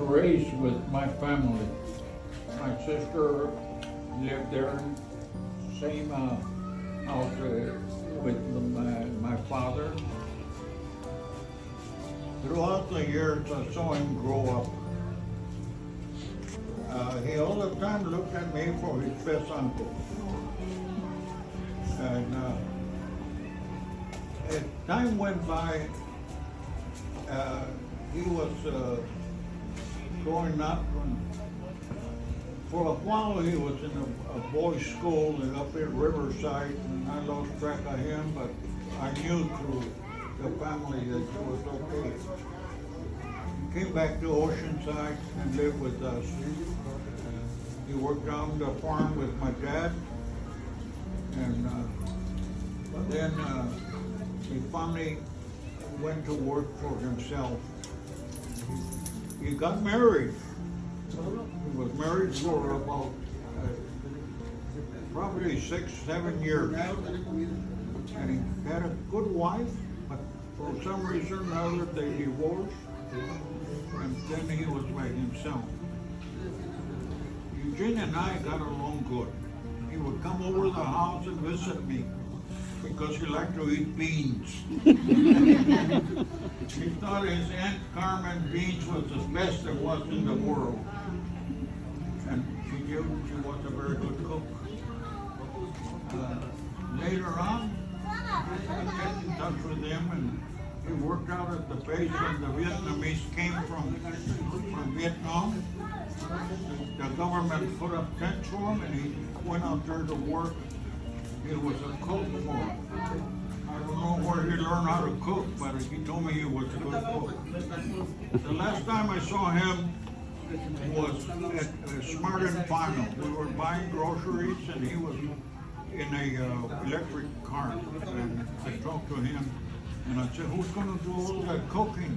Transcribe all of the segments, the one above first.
raised with my family. My sister lived there, same house with my father. Throughout the years, I saw him grow up. He all the time looked at me for his best uncle. And as time went by, he was growing up, and for a while he was in a boys' school up at Riverside, and I lost track of him, but I knew through the family that he was okay. He came back to Oceanside and lived with us. He worked on the farm with my dad, and then he finally went to work for himself. He got married. He was married for about probably 6-7 years. And he had a good wife, but for some reason or other they divorced, and then he was by himself. Eugene and I got along good. He would come over the house and visit me because he liked to eat beans. He thought his Aunt Carmen beans was the best there was in the world. And she was a very good cook. Later on, I got in touch with him, and he worked out at the base when the Vietnamese came from Vietnam. The government put up tents for him, and he went out there to work. He was a cook for him. I don't know where he learned how to cook, but he told me he was a good cook. The last time I saw him was at Smart and Final. We were buying groceries, and he was in a electric car. And I talked to him, and I said, "Who's going to do all that cooking?"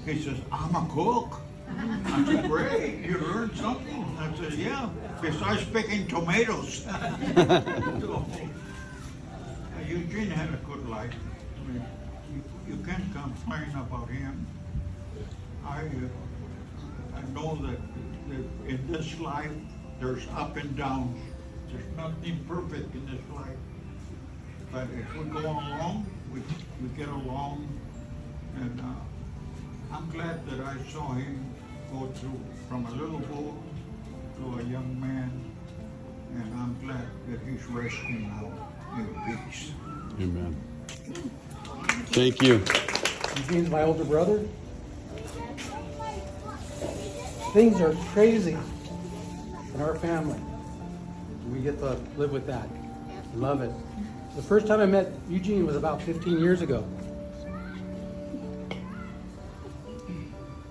He says, "I'm a cook." I said, "Great, you learned something." I said, "Yeah, besides picking tomatoes." So, Eugene had a good life. I mean, you can't complain about him. I know that in this life there's up and downs. There's nothing perfect in this life. But if we go along, we get along. And I'm glad that I saw him go through from a little boy to a young man. And I'm glad that he's resting now in peace. Amen. Thank you. Eugene's my older brother. Things are crazy in our family. We get to live with that. Love it. The first time I met Eugene was about 15 years ago.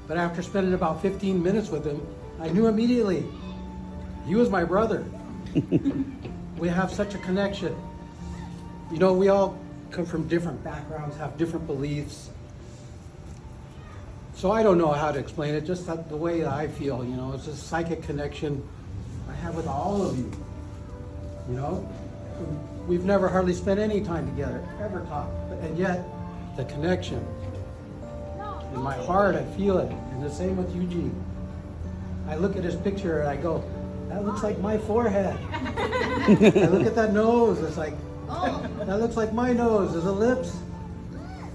But after spending about 15 minutes with him, I knew immediately he was my brother. We have such a connection. You know, we all come from different backgrounds, have different beliefs. So I don't know how to explain it, just the way that I feel, you know, it's a psychic connection I have with all of you. You know, we've never hardly spent any time together, ever talked, and yet the connection. In my heart, I feel it, and the same with Eugene. I look at his picture and I go, that looks like my forehead. I look at that nose, it's like, that looks like my nose, there's the lips.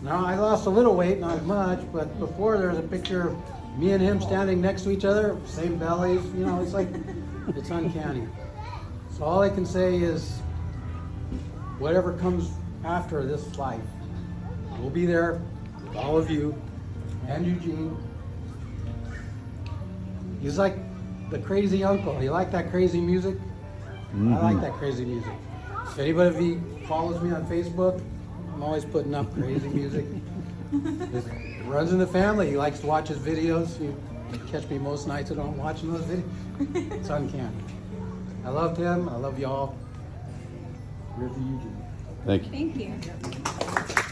Now I lost a little weight, not much, but before there was a picture of me and him standing next to each other, same bellies, you know, it's like, it's uncanny. So all I can say is, whatever comes after this life, we'll be there with all of you and Eugene. He's like the crazy uncle. You like that crazy music? I like that crazy music. If anybody follows me on Facebook, I'm always putting up crazy music. It runs in the family. He likes to watch his videos. You catch me most nights I don't watch those videos. It's uncanny. I loved him. I love y'all. Here's to Eugene. Thank you. Thank you.